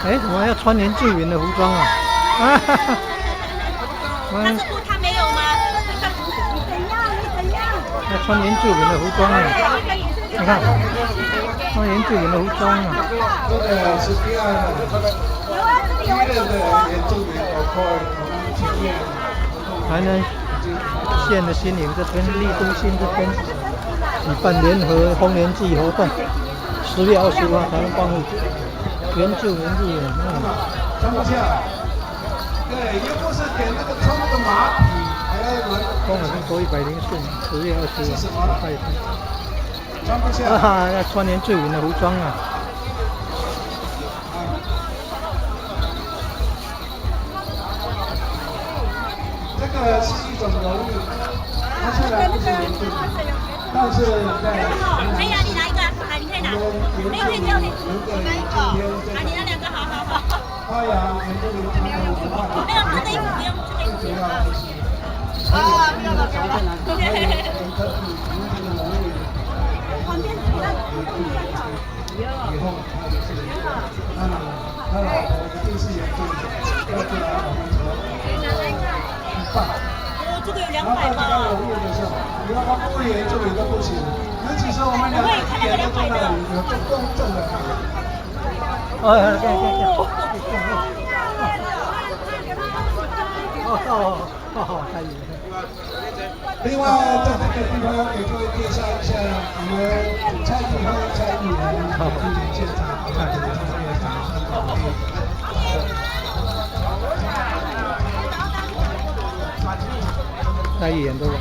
哎，怎么要穿原住民的服装啊？啊哈哈！他没有吗？要穿原住民的服装啊！你看，穿原住民的服装啊！这个是第二的原住民包括前面台南县的新营这边、立都县这边举办联合丰年祭活动，10月25号台湾光复节，原住民日装不下。对，又不是给那个冲个马匹，还要轮。光好像多104，10月25号拜拜。装不下。要穿原住民的服装啊！这个是一种荣誉，它虽然不是原住民，但是在可以啊，你拿一个啊，你可以拿，没有可以交给你拿一个，啊，你那2个，好。发扬原住民传统文化的。没有，他的衣服不用，这个衣服。啊，不要了，旁边以后他也是，他老婆一定是原住民，要对他老婆很棒。这个有然后200大家有路的时候，你要他不原住民都不行，尤其是我们两个一点都在那里，有公正的。太厉害！另外，在这个地方要给各位介绍一下我们蔡继辉蔡议员今年现场在这个特别展蔡议员都有。